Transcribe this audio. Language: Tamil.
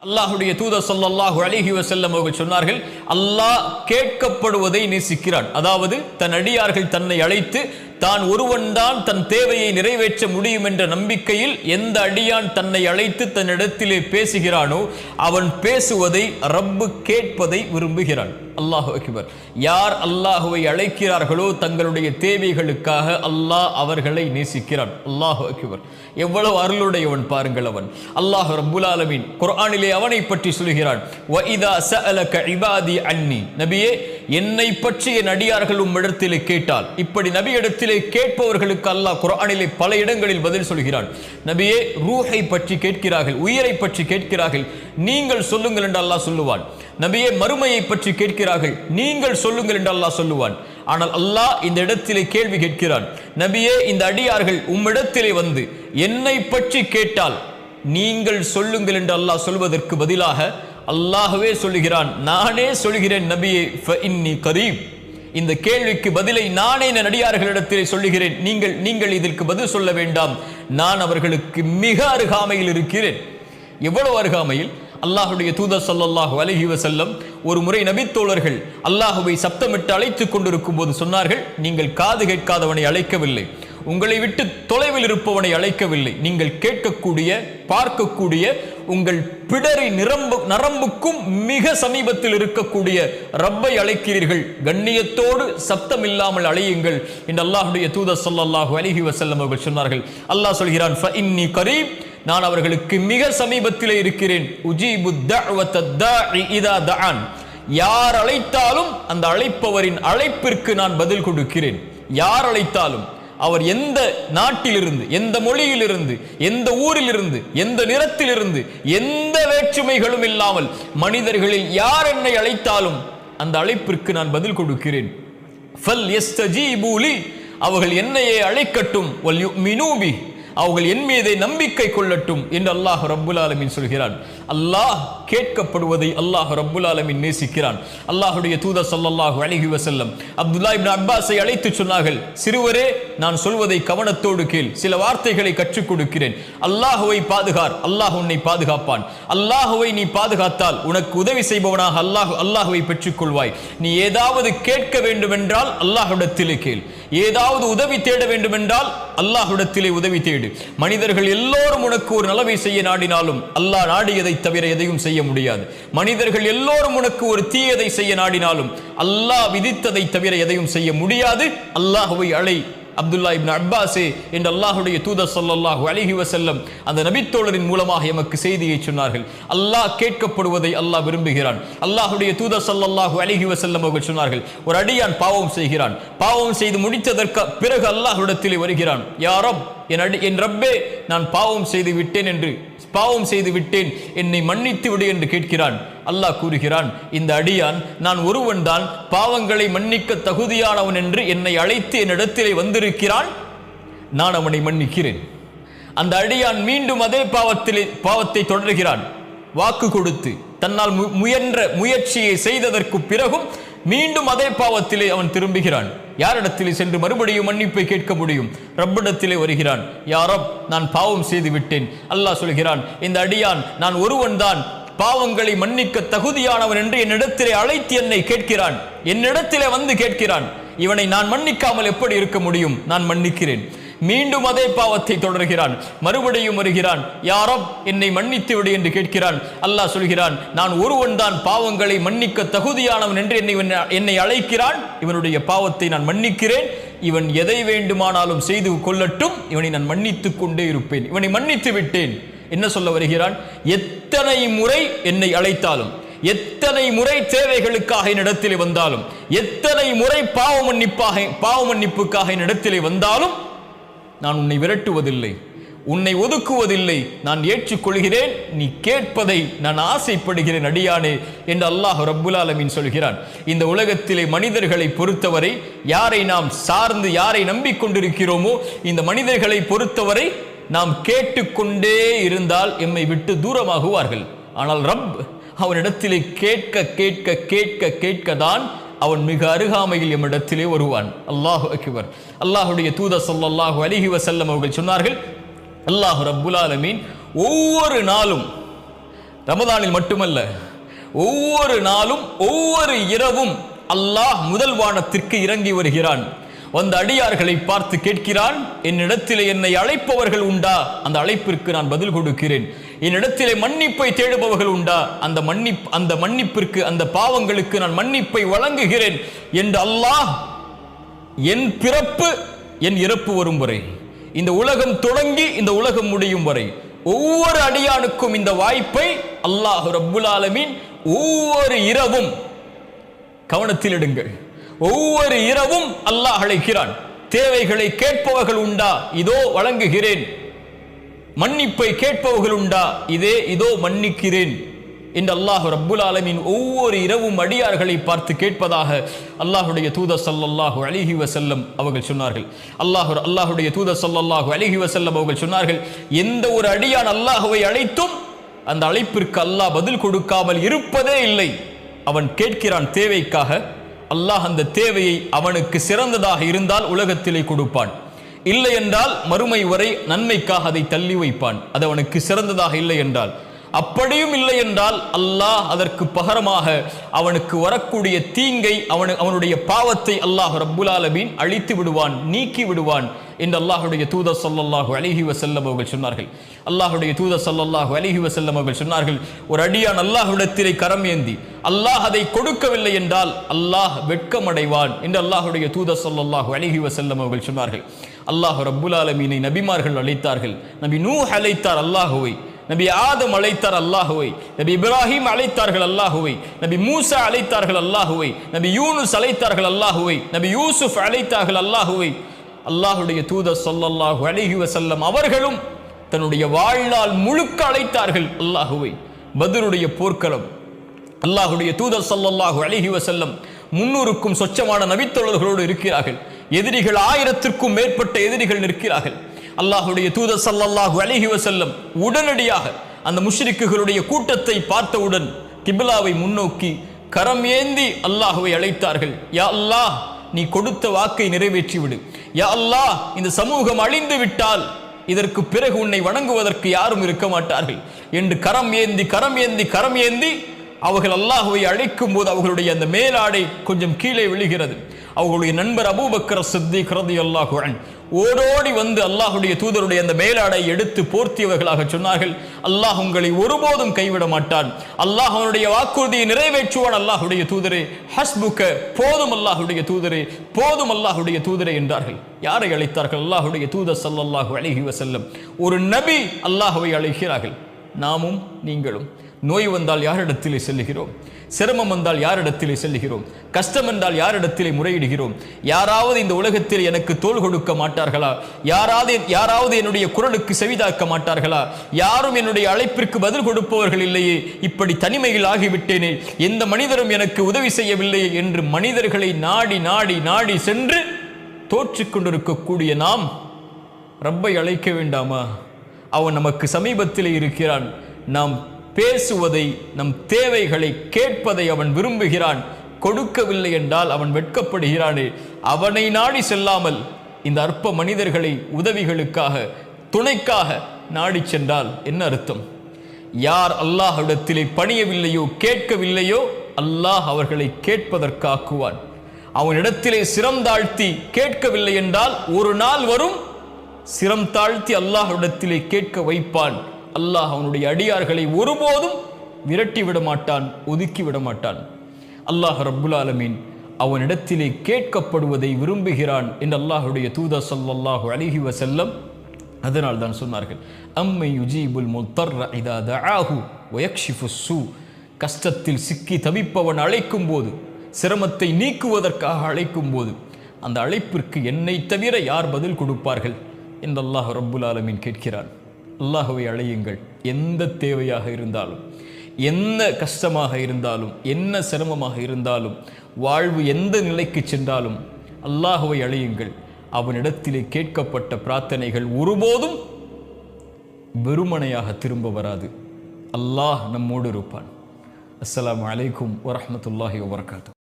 அல்லாஹுடைய தூதர் ஸல்லல்லாஹு அலைஹி வஸல்லம் அவர்கள் சொன்னார்கள், அல்லாஹ் கேட்கப்படுவதை நேசிக்கிறான். அதாவது தன் அடியார்கள் தன்னை அழைத்து தான் ஒருவன்தான் தன் தேவையை நிறைவேற்ற முடியும் என்ற நம்பிக்கையில் எந்த அடியான் தன்னை அழைத்து தன்னிடத்திலே பேசுகிறானோ அவன் பேசுவதை ரப்பு கேட்பதை விரும்புகிறான். அல்லாஹு அக்பர். யார் அல்லாஹுவை அழைக்கிறார்களோ தங்களுடைய தேவைகளுக்காக அல்லாஹ் அவர்களை நேசிக்கிறான். அல்லாஹு அக்பர். எவ்வளவு அருளுடையவன் பாருங்கள் அவன். அல்லாஹ் ரப்புல் ஆலமீன் குர்ஆனிலே அவனை பற்றி சொல்கிறான், வ இதா சஅலக இபாதி அன்னி. நபியே, என்னை பற்றி என் அடியார்கள் உம்மிடத்திலே கேட்டால். இப்படி நபியிடத்திலே கேட்பவர்களுக்கு அல்லாஹ் குர்ஆனிலே பல இடங்களில் பதில் சொல்கிறான். நபியே, ரூஹை பற்றி கேட்கிறார்கள், உயிரை பற்றி கேட்கிறார்கள், நீங்கள் சொல்லுங்கள் என்று அல்லாஹ் சொல்லுவான். நபியே, மறுமையை பற்றி கேட்கிறார்கள், நீங்கள் சொல்லுங்கள் என்று அல்லாஹ் சொல்லுவான். ஆனால் அல்லாஹ் இந்த இடத்திலே கேள்வி கேட்கிறான், நபியே, இந்த அடியார்கள் உம்மிடத்திலே வந்து என்னை பற்றி கேட்டால் நீங்கள் சொல்லுங்கள் என்று அல்லாஹ் சொல்வதற்கு பதிலாக அல்லாஹ்வே சொல்லுகிறான், நானே சொல்கிறேன் நபியே, ஃபஇன்னி கரீப். இந்த கேள்விக்கு பதிலை நானே என் அடியார்களிடத்திலே சொல்லுகிறேன், நீங்கள் இதற்கு பதில் சொல்ல வேண்டாம், நான் அவர்களுக்கு மிக அருகாமையில் இருக்கிறேன். எவ்வளவு அருகாமையில்! அல்லாஹுடைய தூதர் ஸல்லல்லாஹு அலைஹி வஸல்லம் ஒரு முறை நபித்தோழர்கள் அல்லாஹுவை சப்தமிட்டு அழைத்துக் கொண்டிருக்கும் போது சொன்னார்கள், நீங்கள் காது கேட்காதவனை அழைக்கவில்லை, உங்களை விட்டு தொலைவில் இருப்பவனை அழைக்கவில்லை, நீங்கள் கேட்கக்கூடிய பார்க்கக்கூடிய உங்கள் பிடரி நரம்புக்கும் மிக சமீபத்தில் இருக்கக்கூடிய ரப்பை அழைக்கிறீர்கள், கண்ணியத்தோடு சப்தம் இல்லாமல் அழையுங்கள் என்று அல்லாஹுடைய தூதர் ஸல்லல்லாஹு அலைஹி வஸல்லம் அவர்கள் சொன்னார்கள். அல்லாஹ் சொல்கிறான், ஃபஇன்னி கரீப், நான் அவர்களுக்கு மிக சமீபத்திலே இருக்கிறேன். உஜீபு தஅவத தாஇ இதா தஆன். யார் அழைத்தாலும் அந்த அழைப்பவரின் அழைப்பிற்கு நான் பதில் கொடுக்கிறேன். யார் அழைத்தாலும், அவர் எந்த நாட்டிலிருந்து, எந்த மொழியிலிருந்து, எந்த ஊரிலிருந்து, எந்த நிறத்திலிருந்து, எந்த வேற்றுமைகளும் இல்லாமல் மனிதர்களில் யார் என்னை அழைத்தாலும் அந்த அழைப்பிற்கு நான் பதில் கொடுக்கிறேன். ஃபல் யஸ்தஜீபு லி, அவர்கள் என்னையே அழைக்கட்டும், வல் யுமினூ பி, அவர்கள் என் மீதே நம்பிக்கை கொள்ளட்டும் என்று அல்லாஹ் ரப்புல் ஆலமீன் சொல்கிறான். அல்லாஹ் கேட்கப்படுவதை அல்லாஹ் ரப்புல் ஆலமீன் நேசிக்கிறான். அல்லாஹுடைய தூதர் ஸல்லல்லாஹு அலைஹி வஸல்லம் அப்துல்லா இப்னு அப்பாஸை அழைத்து சொன்னார்கள், சிறுவரே, நான் சொல்வதை கவனத்தோடு கேள், சில வார்த்தைகளை கற்றுக் கொடுக்கிறேன். அல்லாஹுவை பாதுகார், அல்லாஹ் உன்னை பாதுகாப்பான். அல்லாஹுவை நீ பாதுகாத்தால் உனக்கு உதவி செய்பவனாக அல்லாஹுவை பெற்றுக் கொள்வாய். நீ ஏதாவது கேட்க வேண்டும் என்றால் அல்லாஹ்விடத்திலே கேள், ஏதாவது உதவி தேட வேண்டும் என்றால் அல்லாஹ்விடத்திலே உதவி தேடு. மனிதர்கள் எல்லோரும் உனக்கு ஒரு நலவை செய்ய நாடினாலும் அல்லாஹ் நாடியதை தவிர எதையும் செய்ய முடியாது. மனிதர்கள் எல்லோரும் உனக்கு ஒரு தீயதை செய்ய நாடினாலும் அல்லாஹ் விதித்ததை தவிர எதையும் செய்ய முடியாது. அல்லாஹுவை அழை அப்துல்லா இப்னு அப்பாஸே என்று அல்லாஹுடைய தூதர் ஸல்லல்லாஹு அலைஹி வஸல்லம் அந்த நபித்தோழரின் மூலமாக எமக்கு செய்தியை சொன்னார்கள். அல்லாஹ் கேட்கப்படுவதை அல்லாஹ் விரும்புகிறான். அல்லாஹுடைய தூதர் ஸல்லல்லாஹு அலைஹி வஸல்லம் அவர்கள் சொன்னார்கள், ஒரு அடியான் பாவம் செய்கிறான், பாவம் செய்து முடித்ததற்கு பிறகு அல்லாஹ்விடத்திலே வருகிறான், யா ரப், என் ரப்பே, நான் பாவம் செய்து விட்டேன், என்னை மன்னித்து விடு என்று கேட்கிறான். அல்லாஹ் கூறுகிறான், இந்த அடியான் நான் ஒருவன் தான் பாவங்களை மன்னிக்க தகுதியானவன் என்று என்னை அழைத்து என்னிடத்திலே வந்திருக்கிறான், நான் அவனை மன்னிக்கிறேன். அந்த அடியான் மீண்டும் அதே பாவத்தை தொடர்கிறான். வாக்கு கொடுத்து தன்னால் முயன்ற முயற்சியை செய்ததற்கு பிறகும் மீண்டும் அதே பாவத்திலே அவன் திரும்புகிறான். யாரிடத்திலே சென்று மறுபடியும் மன்னிப்பை கேட்க முடியும்? ரப்பிடத்திலே வருகிறான், யா ரப், நான் பாவம் செய்து விட்டேன். அல்லாஹ் சொல்கிறான், இந்த அடியான் நான் ஒருவன் தான் பாவங்களை மன்னிக்க தகுதியானவன் என்று என்னிடத்திலே அழைத்து என்னை கேட்கிறான், என்னிடத்திலே வந்து கேட்கிறான். இவனை நான் மன்னிக்காமல் எப்படி இருக்க முடியும்? நான் மன்னிக்கிறேன். மீண்டும் அதே பாவத்தை தொடர்கிறான், மறுபடியும் வருகிறான், யா ரப், என்னை மன்னித்து விடு என்று கேட்கிறான். அல்லாஹ் சொல்கிறான், நான் ஒருவன் தான் பாவங்களை மன்னிக்க தகுதியானவன் என்று என்னை அழைக்கிறான், இவனுடைய பாவத்தை நான் மன்னிக்கிறேன், இவன் எதை வேண்டுமானாலும் செய்து கொள்ளட்டும், இவனை நான் மன்னித்துக் கொண்டே இருப்பேன், இவனை மன்னித்து விட்டேன். என்ன சொல்ல வருகிறான்? எத்தனை முறை என்னை அழைத்தாலும், எத்தனை முறை தேவைகளுக்காக என்னிடத்திலே வந்தாலும், எத்தனை முறை பாவ மன்னிப்புக்காக என்னிடத்திலே வந்தாலும் நான் உன்னை விரட்டுவதில்லை, உன்னை ஒதுக்குவதில்லை, நான் ஏற்றுக்கொள்கிறேன், நீ கேட்பதை நான் ஆசைப்படுகிறேன் அடியானே என்று அல்லாஹ் ரப்புல் ஆலமீன் சொல்கிறான். இந்த உலகத்திலே மனிதர்களை பொறுத்தவரை, யாரை நாம் சார்ந்து யாரை நம்பிக்கொண்டிருக்கிறோமோ இந்த மனிதர்களை பொறுத்தவரை நாம் கேட்டுக்கொண்டே இருந்தால் எம்மை விட்டு தூரமாகுவார்கள். ஆனால் ரப் அவனிடத்திலே கேட்க கேட்க கேட்க கேட்கதான் அவன் மிக அருகாமையில் எம்மிடத்திலே வருவான். அல்லாஹு அக்பர். அல்லாஹுடைய தூதர் ஸல்லல்லாஹு அலைஹி வஸல்லம் அவர்கள் சொன்னார்கள், அல்லாஹ் ரப்புல் ஆலமீன் ஒவ்வொரு நாளும் ரமதானில் மட்டுமல்ல, ஒவ்வொரு நாளும் ஒவ்வொரு இரவும் அல்லாஹ் முதல் வானத்திற்கு இறங்கி வருகிறான். வந்த அடியார்களை பார்த்து கேட்கிறான், என்னிடத்திலே என்னை அழைப்பவர்கள் உண்டா? அந்த அழைப்பிற்கு நான் பதில் கொடுக்கிறேன். என்னிடத்திலே மன்னிப்பை தேடுபவர்கள் உண்டா? அந்த மன்னிப்பிற்கு, அந்த பாவங்களுக்கு நான் மன்னிப்பை வழங்குகிறேன் என்று அல்லாஹ் என் பிறப்பு என் இறப்பு வரும் வரை, இந்த உலகம் தொடங்கி இந்த உலகம் முடியும் வரை ஒவ்வொரு அடியானுக்கும் இந்த வாய்ப்பை அல்லாஹ் ரப்புல் ஆலமீன் ஒவ்வொரு இரவும், கவனத்தில் எடுங்கள், ஒவ்வொரு இரவும் அல்லாஹ் அழைக்கிறான். தேவைகளை கேட்பவர்கள் உண்டா? இதோ வழங்குகிறேன். மன்னிப்பை கேட்பவர்கள் உண்டா? இதோ மன்னிக்கிறேன் என்று அல்லாஹ் ரப்புல் ஆலமீன் ஒவ்வொரு இரவும் அடியார்களை பார்த்து கேட்பதாக அல்லாஹுடைய தூதர் ஸல்லல்லாஹு அலைஹி வஸல்லம் அவர்கள் சொன்னார்கள். அல்லாஹுடைய தூதர் ஸல்லல்லாஹு அலைஹி வஸல்லம் அவர்கள் சொன்னார்கள், எந்த ஒரு அடியான் அல்லாஹ்வை அழைத்தும் அந்த அழைப்பிற்கு அல்லாஹ் பதில் கொடுக்காமல் இருப்பதே இல்லை. அவன் கேட்கிறான் தேவைக்காக, அல்லாஹ் அந்த தேவையை அவனுக்கு சிறந்ததாக இருந்தால் உலகத்திலே கொடுப்பான். இல்லை என்றால் மறுமை வரை நன்மைக்காக அதை தள்ளி வைப்பான். அது அவனுக்கு சிறந்ததாக இல்லை என்றால். அப்படியும் இல்லை என்றால் அல்லாஹ் அதற்கு பகரமாக அவனுக்கு வரக்கூடிய தீங்கை, அவனுடைய பாவத்தை அல்லாஹ் ரப்புல் ஆலமீன் அழித்து விடுவான், நீக்கி விடுவான் என்று அல்லாஹுடைய தூதர் ஸல்லல்லாஹு அலைஹி வஸல்லம் அவர்கள் சொன்னார்கள். அல்லாஹுடைய தூதர் ஸல்லல்லாஹு அலைஹி வஸல்லம் அவர்கள் சொன்னார்கள், ஒரு அடியான் அல்லாஹ்விடத்திலே கரம் ஏந்தி அல்லாஹ் அதை கொடுக்கவில்லை என்றால் அல்லாஹ் வெட்கமடைவான் என்று அல்லாஹுடைய தூதர் ஸல்லல்லாஹு அலைஹி வஸல்லம் அவர்கள் சொன்னார்கள். அல்லாஹ் ரப்புல் ஆலமீனை நபிமார்கள் அழைத்தார்கள். நபி நூஹ் அழைத்தார் அல்லாஹுவை, நபி ஆதம் அழைத்தார் அல்லாஹுவை, நபி இப்ராஹிம் அழைத்தார்கள் அல்லாஹுவை, நபி மூசா அழைத்தார்கள் அல்லாஹுவை, நபி யூனுஸ் அழைத்தார்கள் அல்லாஹுவை, நபி யூசுப் அழைத்தார்கள் அல்லாஹுவை. அல்லாஹுடைய தூதர் ஸல்லல்லாஹு அலைஹி வஸல்லம் அவர்களும் தன்னுடைய வாழ்நாள் முழுக்க அழைத்தார்கள் அல்லாஹுவை. பத்ருடைய போர்க்களம், அல்லாஹுடைய தூதர் ஸல்லல்லாஹு அலைஹி வஸல்லம் 300க்கும் சொச்சமான நபித்தோழர்களோடு இருக்கிறார்கள். எதிரிகள் 1000த்திற்கும் மேற்பட்ட எதிரிகள் நிற்கிறார்கள். அல்லாஹுடைய தூதர் ஸல்லல்லாஹு அலைஹி வஸல்லம் உடனடியாக அந்த முஷ்ரிக்குகளுடைய கூட்டத்தை பார்த்தவுடன் கிப்லாவை முன்னோக்கி கரம் ஏந்தி அல்லாஹுவை அழைத்தார்கள். யா அல்லாஹ், நீ கொடுத்த வாக்கை நிறைவேற்றி விடு. யா அல்லாஹ், இந்த சமூகம் அழிந்து விட்டால் இதற்கு பிறகு உன்னை வணங்குவதற்கு யாரும் இருக்க மாட்டார்கள் என்று கரம் ஏந்தி அவர்கள் அல்லாஹுவை அழைக்கும் போது அவர்களுடைய அந்த மேலாடை கொஞ்சம் கீழே விழுகிறது. அவர்களுடைய நண்பர் அபூபக்கர் சித்திக் ரலியல்லாஹு அன்ஹு ஓடோடி வந்து அல்லாஹுடைய தூதருடைய அந்த மேலாடை எடுத்து போர்த்தியவர்களாக சொன்னார்கள், அல்லாஹ் உங்களை ஒருபோதும் கைவிட மாட்டான், அல்லாஹ் அவனுடைய வாக்குறுதியை நிறைவேற்றுவான். அல்லாஹுடைய தூதரே, ஹஸ்புக, போதும் அல்லாஹுடைய தூதரே, போதும் அல்லாஹுடைய தூதரே என்றார்கள். யாரை அழைத்தார்கள்? அல்லாஹுடைய தூதர் ஸல்லல்லாஹு அலைஹி வஸல்லம். ஒரு நபி அல்லாஹுவை அழைக்கிறார்கள். நாமும் நீங்களும் நோய் வந்தால் யாரிடத்திலே செல்லுகிறோம்? சிரமம் வந்தால் யாரிடத்திலே செல்லுகிறோம்? கஷ்டம் என்றால் யாரிடத்திலே முறையிடுகிறோம்? யாராவது இந்த உலகத்தில் எனக்கு தோள் கொடுக்க மாட்டார்களா? யாராவது என்னுடைய குரலுக்கு செவிதாக்க மாட்டார்களா? யாரும் என்னுடைய அழைப்பிற்கு பதில் கொடுப்பவர்கள் இல்லையே, இப்படி தனிமையில் ஆகிவிட்டேனே, எந்த மனிதரும் எனக்கு உதவி செய்யவில்லையே என்று மனிதர்களை நாடி நாடி நாடி சென்று தோற்றிக் கொண்டிருக்கக்கூடிய நாம் ரப்பை அழைக்க வேண்டாமா? அவன் நமக்கு சமீபத்திலே இருக்கிறான். நாம் பேசுவதை, நம் தேவைகளை கேட்பதை அவன் விரும்புகிறான். கொடுக்கவில்லை என்றால் அவன் வெட்கப்படுகிறானே. அவனை நாடி செல்லாமல் இந்த அற்ப மனிதர்களை உதவிகளுக்காக, துணைக்காக நாடி சென்றால் என்ன அர்த்தம்? யார் அல்லாஹ்விடத்திலே பணியவில்லையோ, கேட்கவில்லையோ, அல்லாஹ் அவர்களை கேட்பதற்காக்குவான். அவனிடத்திலே சிரம் தாழ்த்தி கேட்கவில்லை என்றால் ஒரு நாள் வரும், சிரம் தாழ்த்தி அல்லாஹ்விடத்திலே கேட்க வைப்பான். அல்லாஹ் அவனுடைய அடியார்களை ஒருபோதும் விரட்டி விட மாட்டான், ஒதுக்கி விட மாட்டான். அல்லாஹ் ரப்புல் ஆலமீன் அவனிடத்திலே கேட்கப்படுவதை விரும்புகிறான் என்று அல்லாஹுடைய தூதர் ஸல்லல்லாஹு அலைஹி வஸல்லம் அதனால் தான் சொன்னார்கள், அம்மை யுஜீபுல் முத்தர்ர இதா தஆஹு வ யக்ஷிஃபுஸ் ஸூ. கஷ்டத்தில் சிக்கி தவிப்பவன் அழைக்கும் போது, சிரமத்தை நீக்குவதற்காக அழைக்கும் போது, அந்த அழைப்பிற்கு என்னை தவிர யார் பதில் கொடுப்பார்கள் என்று அல்லாஹ் ரப்புல் ஆலமீன் கேட்கிறான். அல்லாஹுவை அழையுங்கள். எந்த தேவையாக இருந்தாலும், என்ன கஷ்டமாக இருந்தாலும், என்ன சிரமமாக இருந்தாலும், வாழ்வு எந்த நிலைக்கு சென்றாலும் அல்லாஹுவை அழையுங்கள். அவனிடத்திலே கேட்கப்பட்ட பிரார்த்தனைகள் ஒருபோதும் வெறுமனையாக திரும்ப வராது. அல்லாஹ் நம்மோடு இருப்பான். அஸ்ஸலாமு அலைக்கும் வரஹ்மத்துல்லாஹி வபரகாத்துஹு.